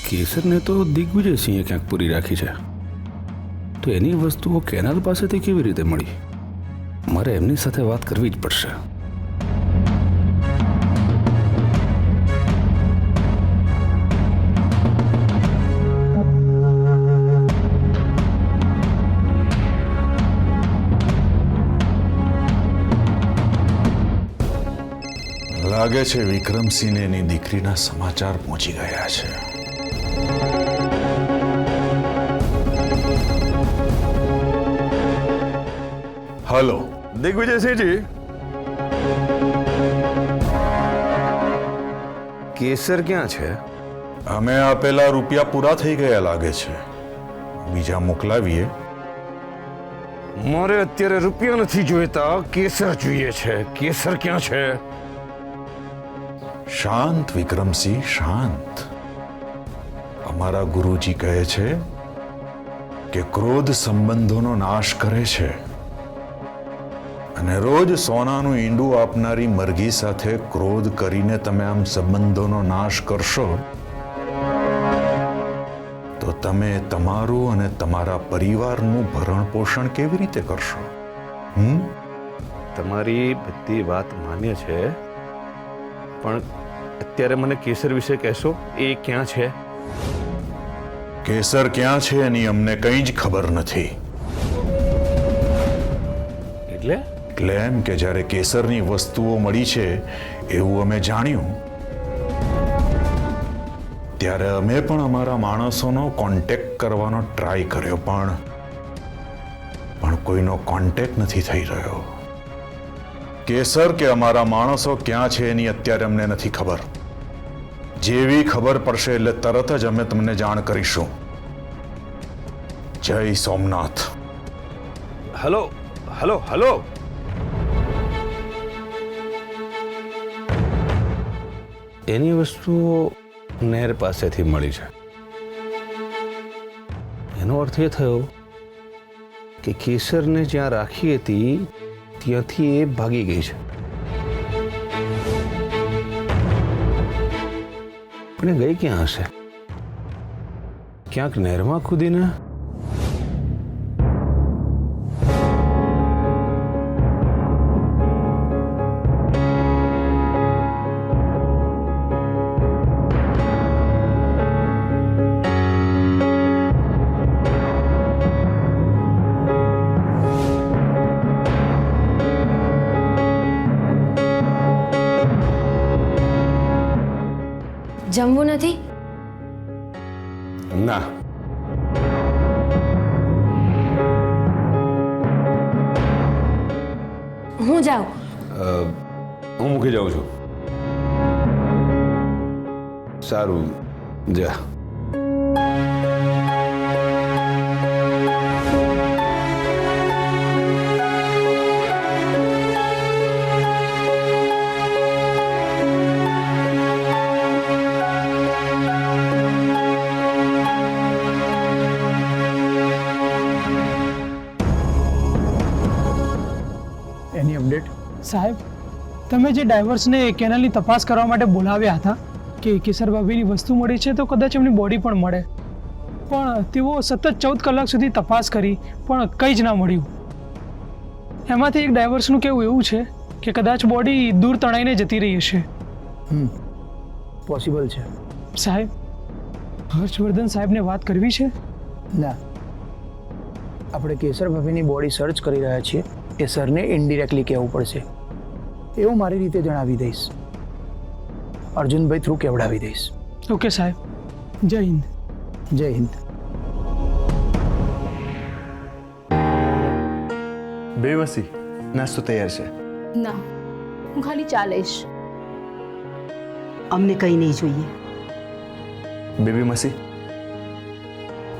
કેસરને તો દિગ્વિજયસિંહે ક્યાંક પૂરી રાખી છે, તો એની વસ્તુઓ કેનાલ પાસેથી કેવી રીતે મળી? મારે એમની સાથે વાત કરવી જ પડશે. લાગે છે વિક્રમસિંહને એની દીકરીના સમાચાર પહોંચી ગયા છે. હલો દિગ્વિજયસિંહજી. કેસર ક્યાં છે? અમે આપેલા રૂપિયા પૂરા થઈ ગયા લાગે છે. બીજા મોકલાવીએ? મારે અત્યારે રૂપિયા નથી જોઈતા, કેસર જોઈએ છે. કેસર ક્યાં છે? શાંત વિક્રમસિંહ, શાંત. અમારા ગુરુજી કહે છે કે ક્રોધ સંબંધોનો નાશ કરે છે, અને રોજ સોનાનું ઈંડું આપનારી મરઘી સાથે ક્રોધ કરીને તમે આમ સંબંધોનો નાશ કરશો તો તમે તમારું અને તમારા પરિવારનું ભરણ પોષણ કેવી રીતે કરશો? તમારી બધી વાત માન્ય છે, પણ અત્યારે મને કેસર વિશે કહેશો, એ ક્યાં છે? કેસર ક્યાં છે એની અમને કંઈ જ ખબર નથી. એટલે એમ કે જ્યારે કેસરની વસ્તુઓ મળી છે એવું અમે જાણ્યું, ત્યારે અમે પણ અમારા માણસોનો કોન્ટેક્ટ કરવાનો ટ્રાય કર્યો, પણ કોઈનો કોન્ટેક્ટ નથી થઈ રહ્યો. કેસર કે અમારા માણસો ક્યાં છે એની અત્યારે અમને નથી ખબર. જેવી ખબર પડશે એટલે તરત જ અમે તમને જાણ કરીશું. જય સોમનાથ. Hello hello hello. એની વસ્તુઓ નહેર પાસેથી મળી છે. એનો અર્થ એ થયો કે કેસરને જ્યાં રાખી હતી ત્યાંથી એ ભાગી ગઈ છે. પણ એ ગઈ ક્યાં હશે? ક્યાંક નહેરમાં કૂદીને? જમવું નથી? ના. હું જાઉં? હું મૂકી જાઉં છું. સારું, જા. એની અપડેટ? સાહેબ, તમે જે ડ્રાઈવર્સને કેનાલની તપાસ કરવા માટે બોલાવ્યા હતા કે કેસર ભાભીની વસ્તુ મળી છે તો કદાચ એમની બોડી પણ મળે, પણ તેઓ સતત 14 કલાક સુધી તપાસ કરી પણ કંઈ જ ના મળ્યું. એમાંથી એક ડ્રાઈવર્સનું કહેવું એવું છે કે કદાચ બોડી દૂર તણાઈને જતી રહી હશે. પોસિબલ છે. સાહેબ, હર્ષવર્ધન સાહેબને વાત કરવી છે? ના, આપણે કેસર ભાભીની બોડી સર્ચ કરી રહ્યા છીએ. એ સરને ઇનડિરેક્ટલી કહેવું પડશે. એવું મારી રીતે જણાવી દઈશ. અર્જુનભાઈ થ્રુ કેવડાવી દઈશ. ઓકે સાહેબ, જય હિન્દ. જય હિન્દ. બેવસી, નાસ્તો તૈયાર છે. ના, હું ખાલી ચા લઈશ. અમને કંઈ નહીં જોઈએ. બેબી મસી,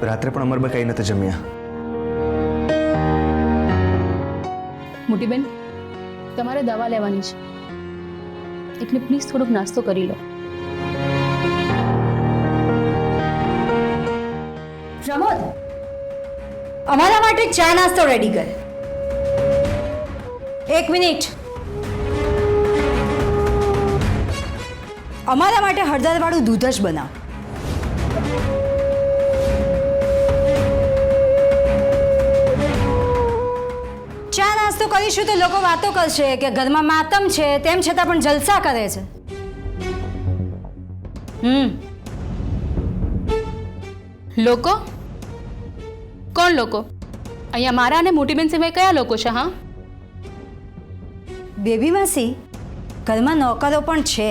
રાત્રે પણ અમરમાં કંઈ નથી જમ્યા. મોટી બેન, તમારે દવા લેવાની છે, એટલે પ્લીઝ થોડોક નાસ્તો કરી લો. પ્રમોદ, અમારા માટે ચા નાસ્તો રેડી કર. 1 મિનિટ. અમારા માટે હળદરવાળું દૂધ જ બનાવ. કરીશું તો લોકો વાતો કરશે કે ઘરમાં માતમ છે, તેમ છતાં પણ જલસા કરે છે. લોકો? કોણ લોકો? અહીંયા મારા અને મોટીબેન સિવાય કયા લોકો છે? હા, બેબી માસી, ઘરમાં નોકરો પણ છે.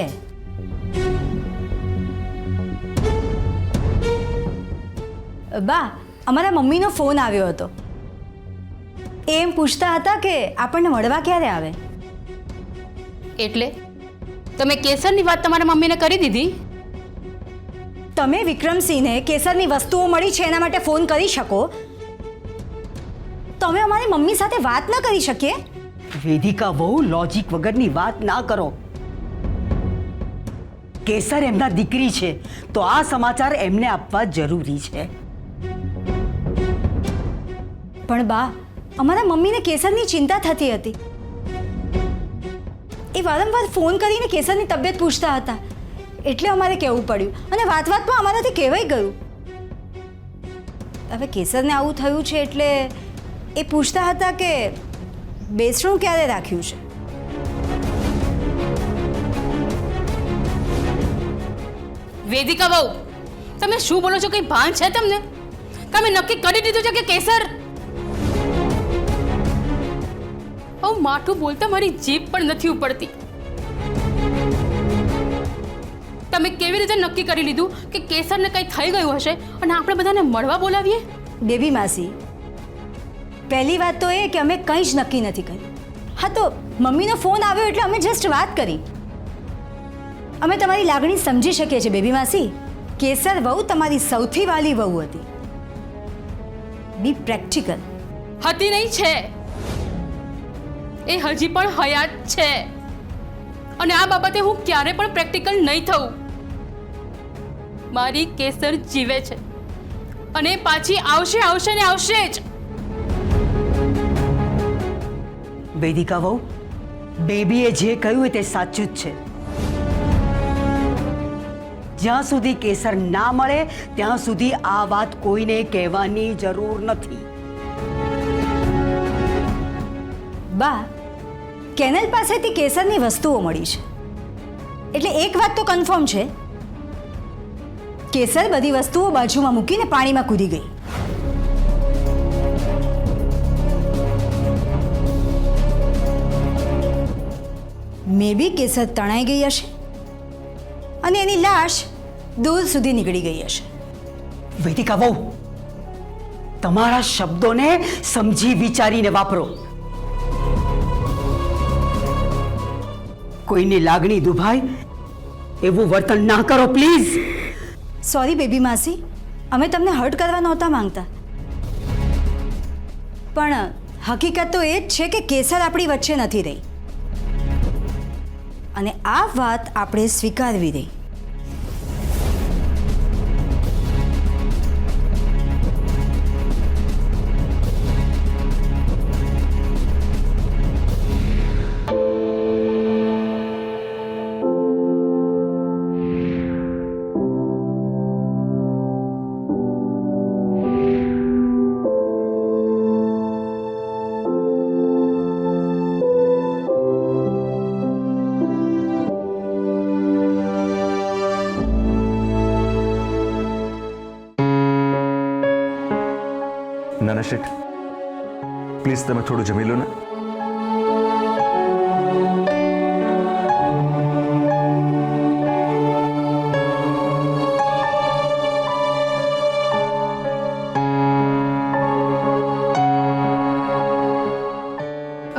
બા, અમારા મમ્મીનો ફોન આવ્યો હતો. એમ પૂછતા હતા કે આપણને મળવા ક્યારે આવે. એટલે તમે કેસરની વાત તમારા મમ્મીને કરી દીધી? તમે વિક્રમસિંહને કેસરની વસ્તુઓ મળી છે એના માટે ફોન કરી શકો, તમે અમારી મમ્મી સાથે વાત ન કરી શકીએ? વેદિકા બહુ લોજિક વગરની વાત ના કરો. કેસર એમના દીકરી છે તો આ સમાચાર એમને આપવા જરૂરી છે. પણ બા, અમારા મમ્મીને કેસરની ચિંતા થતી હતી. એ વારંવાર ફોન કરીને કેસરની તબિયત પૂછતા હતા, એટલે અમારે કહેવું પડ્યું અને વાતમાં અમારાથી કહેવાઈ ગયું. હવે કેસરને આવું થયું છે એટલે એ પૂછતા હતા કે બેસણું ક્યારે રાખ્યું છે. વેદિકા બહુ, તમે શું બોલો છો? કઈ ભાન છે તમને? તમે નક્કી કરી દીધું છે કે કેસર? માઠું બોલતા મારી જીભ પણ નથી ઉપડતી. તમે કેવી રીતે નક્કી કરી લીધું કે કેસરને કંઈ થઈ ગયું હશે અને આપણે બધાને મળવા બોલાવીએ? બેબી માસી, પહેલી વાત તો એ કે અમે કંઈ જ નક્કી નથી કર્યું. હા, તો મમ્મીનો ફોન આવ્યો એટલે અમે જસ્ટ વાત કરી. અમે તમારી લાગણી સમજી શકીએ છીએ બેબી માસી. કેસર વહુ તમારી સૌથી વાલી વહુ હતી. બી પ્રેક્ટિકલ. હતી નહીં, છે. એ હજી પણ હયાત છે અને આ બાબતે હું ક્યારે પણ પ્રેક્ટિકલ નહીં થઉં. મારી કેસર જીવે છે અને પાછી આવશે આવશે ને આવશે જ. વેદિકા બહુ, બેબીએ જે કહ્યું તે સાચું જ છે. જ્યાં સુધી કેસર ના મળે ત્યાં સુધી આ વાત કોઈને કહેવાની જરૂર નથી. બા, કેનલ પાસેથી કેસરની વસ્તુઓ મળી છે એટલે એક વાત તો કન્ફર્મ છે, કેસર બધી વસ્તુઓ બાજુમાં મૂકીને પાણીમાં કૂદી ગઈ. મે બી કેસર તણાઈ ગઈ હશે અને એની લાશ દૂર સુધી નીકળી ગઈ હશે. વેદિકા બહુ, તમારા શબ્દોને સમજી વિચારીને વાપરો. કોઈની લાગણી દુભાય એવું વર્તન ના કરો પ્લીઝ. સોરી બેબી માસી, અમે તમને હર્ટ કરવા નહોતા માંગતા, પણ હકીકત તો એ જ છે કે કેસર આપણી વચ્ચે નથી રહી અને આ વાત આપણે સ્વીકારવી રહી. નાના શેઠ, પ્લીઝ તમે થોડું જમી લો ને.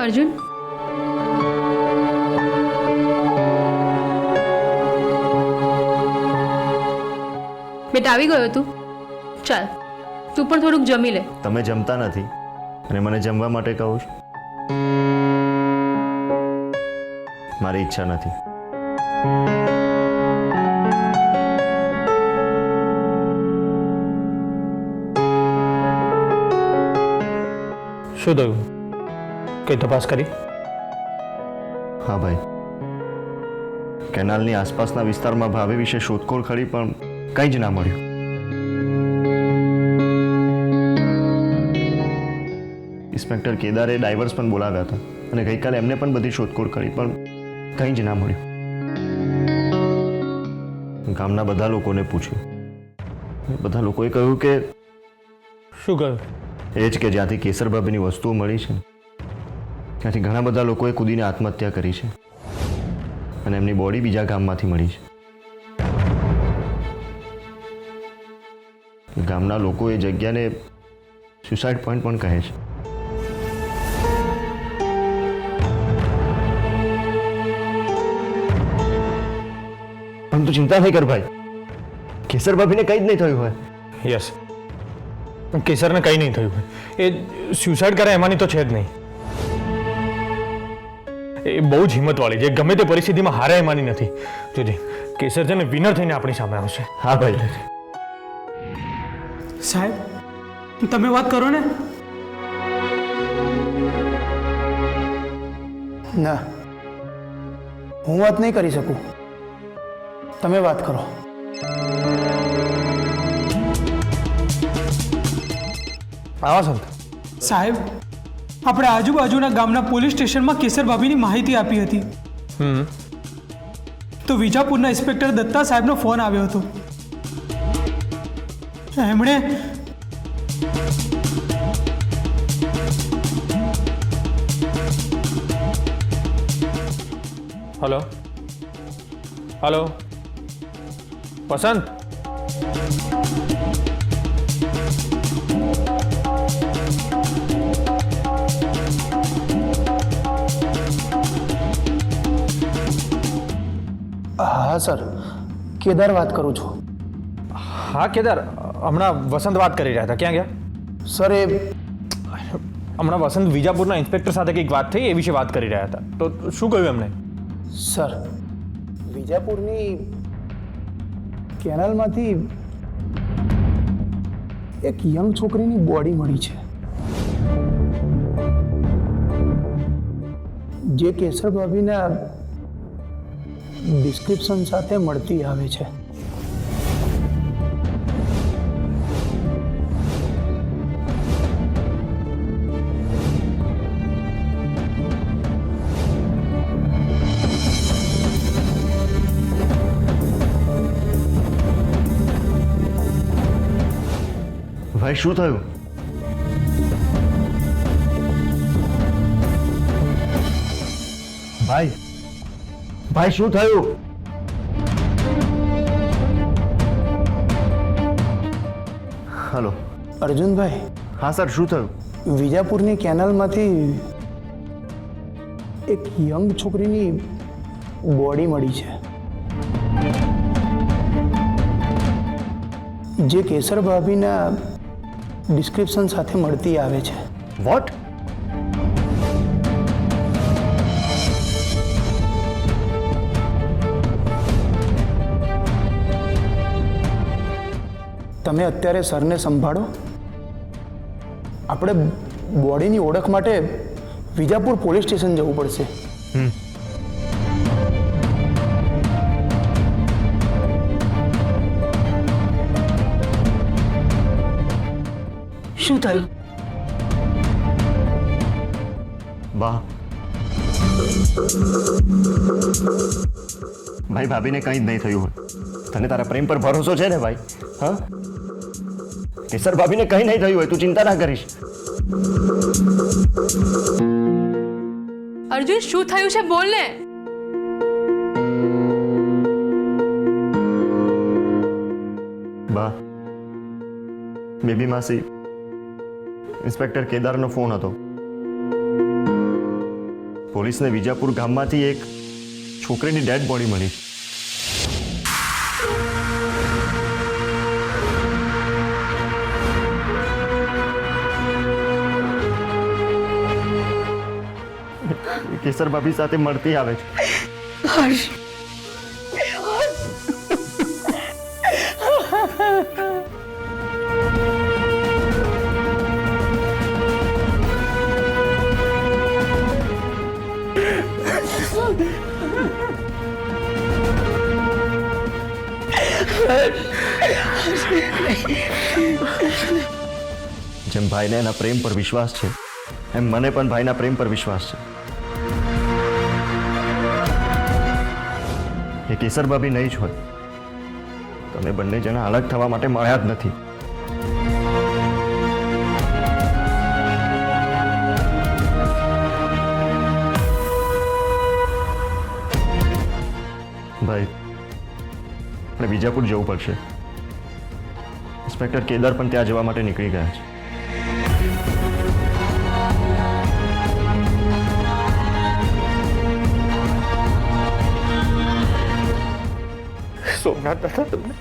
અર્જુન, બેટા આવી ગયો તું? ચાલ, તું પણ થોડુંક જમી લે. તમે જમતા નથી અને મને જમવા માટે કહો છો? મારી ઈચ્છા નથી. શું થયું? કઈ તપાસ કરી? હા ભાઈ, કેનાલની આસપાસના વિસ્તારમાં ભાભી વિશે શોધખોળ કરી પણ કંઈ જ ના મળ્યું. ઇન્સ્પેક્ટર કેદારે ડાઈવર્સ પણ બોલાવ્યા હતા અને ગઈકાલે એમને પણ બધી શોધખોળ કરી પણ કંઈ જ ના મળ્યું. ગામના બધા લોકોને પૂછ્યું. બધા લોકોએ કહ્યું કે શું કહ્યું? એ જ કે જ્યાંથી કેસર ભાભીની વસ્તુઓ મળી છે ત્યાંથી ઘણા બધા લોકોએ કૂદીને આત્મહત્યા કરી છે અને એમની બોડી બીજા ગામમાંથી મળી છે. ગામના લોકો એ જગ્યાને સુસાઇડ પોઈન્ટ પણ કહે છે. પણ તું ચિંતા નહીં કર ભાઈ, કેસર ભાભીને કંઈ જ નહીં થયું હોય. યસ, પણ કેસરને કંઈ નહીં થયું હોય. એ સ્યુસાઇડ કરે એમાંની તો છે જ નહીં. એ બહુ જ હિંમતવાળી છે, ગમે તે પરિસ્થિતિમાં હારે એમાંની નથી. જોજે કેસર છે ને વિનર થઈને આપણી સામે આવશે. હા ભાઈ. સાહેબ તમે વાત કરો ને. ના, હું વાત નહીં કરી શકું. તમે વાત કરો. આવા સંત સાહેબ આપણે આજુબાજુના ગામના પોલીસ સ્ટેશનમાં કેસર ભાભીની માહિતી આપી હતી. તો વિજાપુરના ઇન્સ્પેક્ટર દત્તા સાહેબનો ફોન આવ્યો હતો. એમણે હલો હલો વસંત, હા સર, કેદાર વાત કરું છું. હા કેદાર, હમણાં વસંત વાત કરી રહ્યા હતા. ક્યાં ગયા? સર એ હમણાં વસંત વિજાપુરના ઇન્સ્પેક્ટર સાથે કંઈક વાત થઈ એ વિશે વાત કરી રહ્યા હતા. તો શું કહ્યું એમને? સર વિજાપુરની કેનાલમાંથી એક યંગ છોકરીની બોડી મળી છે જે કેસર ભાભીના ડિસ્ક્રિપ્શન સાથે મળતી આવે છે. ભાઈ શું થયું? ભાઈ ભાઈ શું થયું? હલો. અર્જુનભાઈ, હા સર, શું થયું? વિજાપુરની કેનાલમાંથી એક યંગ છોકરીની બોડી મળી છે જે કેસર ભાભીના ડિસ્ક્રિપ્શન સાથે મળતી આવે છે. વોટ? તમે અત્યારે સરને સંભાળો. આપણે બોડીની ઓળખ માટે વિજાપુર પોલીસ સ્ટેશન જવું પડશે. શું થયું? વાહ ભાઈ, ભાભીને કંઈ જ નહીં થયું હોય. તને તારા પ્રેમ પર ભરોસો છે ને ભાઈ? હા, કેસર ભાભીને કંઈ નહીં થયું હોય, તું ચિંતા ના કરીશ. અર્જુન શું થયું છે બોલ ને. બા, બેબી માસી, ઇન્સ્પેક્ટર કેદારનો ફોન હતો. પોલીસને વિજાપુર ગામમાંથી એક છોકરીની ડેડ બોડી મળી. કેસર ભાભી સાથે મળતી આવે છે. જેમ ભાઈને એના પ્રેમ પર વિશ્વાસ છે એમ મને પણ ભાઈના પ્રેમ પર વિશ્વાસ છે. એ કેસર ભાભી નહીં જ હોય, તમે બંને જણા અલગ થવા માટે મળ્યા જ નથી. ભાઈ, આપણે બીજાપુર જવું પડશે. ઇન્સ્પેક્ટર કેદાર પણ ત્યાં જવા માટે નીકળી ગયા છે. સોમનાથ દાદા, તમને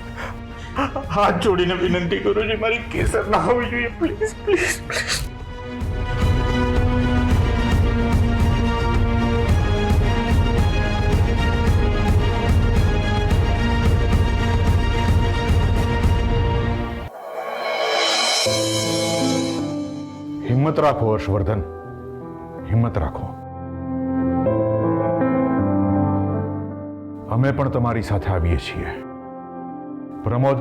હાથ જોડીને વિનંતી કરું છું, મારી કેસર ના હોવી જોઈએ, પ્લીઝ પ્લીઝ પ્લીઝ. હિંમત રાખો હર્ષવર્ધન, હિંમત રાખો. અમે પણ તમારી સાથે આવીએ છીએ. પ્રમોદ,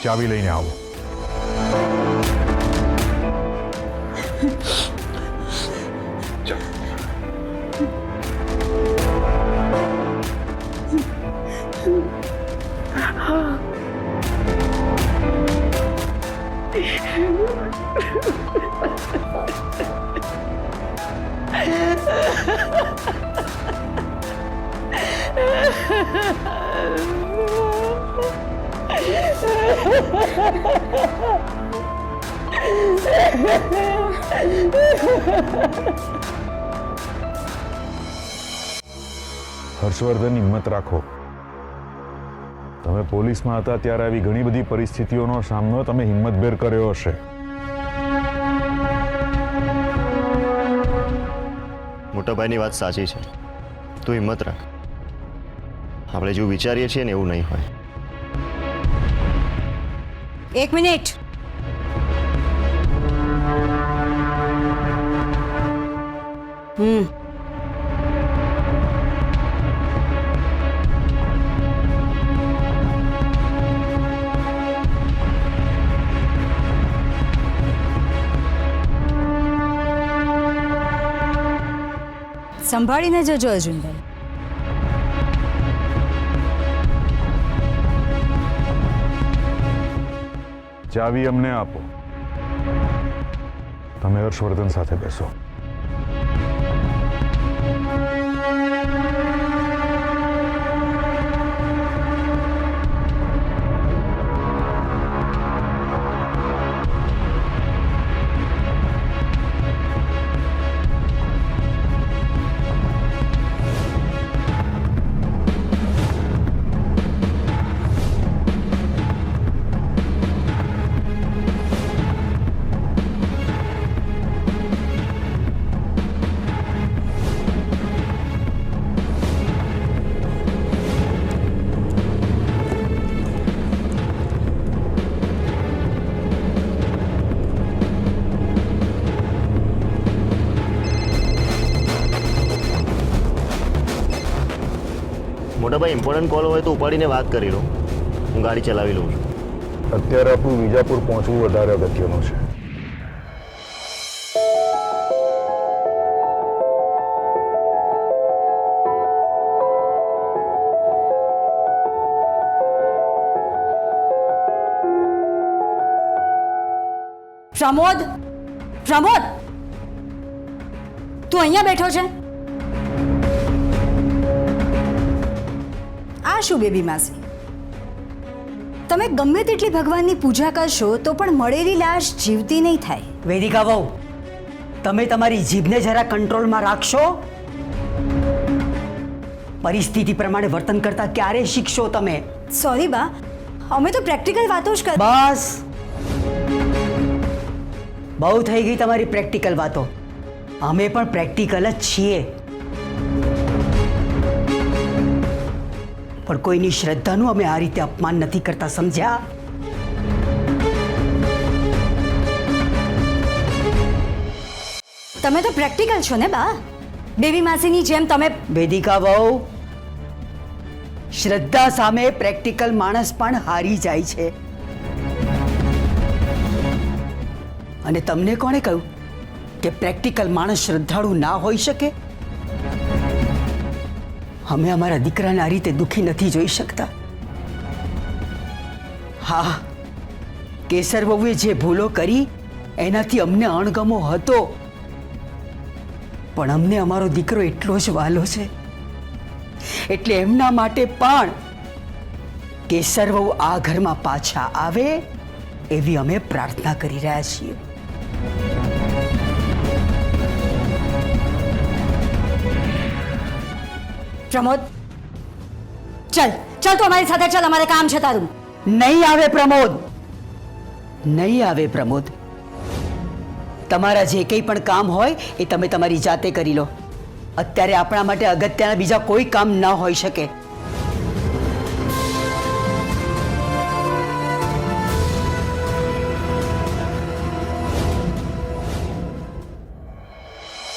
ચાવી લઈને આવો. હર્ષવર્ધન, હિંમત રાખો. તમે પોલીસમાં હતા ત્યારે આવી ઘણી બધી પરિસ્થિતિઓનો સામનો તમે હિંમતભેર કર્યો હશે. મોટા ભાઈની વાત સાચી છે, તું હિંમત રાખ. આપણે જેવું વિચારીએ છીએ ને એવું નહીં હોય. એક મિનિટ. સંભાળીને જજો અર્જુનભાઈ. ચાવી અમને આપો. તમે હર્ષવર્ધન સાથે બેસો. મોટા ભાઈ, ઇમ્પોર્ટન્ટ કોલ હોય તો ઉપાડીને વાત કરી લો, હું ગાડી ચલાવી લઉં છું. અત્યારે આપણું વિજાપુર પહોંચવું વધારે અગત્યનું છે. પ્રમોદ, પ્રમોદ, તું અહીંયા બેઠો છે? આ શું બેબી માસી, તમે ગમે તેટલી ભગવાનની પૂજા કરશો તો પણ મળેલી લાશ જીવતી નહીં થાય. વેદિકા વહુ, તમે તમારી જીભને જરા કંટ્રોલમાં રાખશો. પરિસ્થિતિ પ્રમાણે વર્તન કરતા ક્યારે શીખશો તમે? સોરી બા, અમે તો પ્રેક્ટિકલ વાતો જ કર. બસ, બહુ થઈ ગઈ તમારી પ્રેક્ટિકલ વાતો. અમે પણ પ્રેક્ટિકલ જ છીએ, પણ કોઈની શ્રદ્ધાનું અમે આ રીતે અપમાન નથી કરતા, સમજ્યા? તમે તો પ્રેક્ટિકલ છો ને બા, બેબી માસીની જેમ તમે. વેદિકા વહુ, શ્રદ્ધા સામે પ્રેક્ટિકલ માણસ પણ હારી જાય છે. અને તમને કોણે કહ્યું કે પ્રેક્ટિકલ માણસ શ્રદ્ધાળુ ના હોઈ શકે? અમે અમારા દીકરાને આ રીતે દુઃખી નથી જોઈ શકતા. હા, કેસર વહુએ જે ભૂલો કરી એનાથી અમને અણગમો હતો, પણ અમને અમારો દીકરો એટલો જ વહાલો છે, એટલે એમના માટે પણ કેસર વહુ આ ઘરમાં પાછા આવે એવી અમે પ્રાર્થના કરી રહ્યા છીએ. પ્રમોદ, ચલ ચલ તું અમારી સાથે ચલ, અમારે કામ છે તારું. નહીં આવે પ્રમોદ, નહીં આવે પ્રમોદ. તમારા જે કંઈ પણ કામ હોય એ તમે તમારી જાતે કરી લો. અત્યારે આપણા માટે અગત્યના બીજા કોઈ કામ ન હોઈ શકે.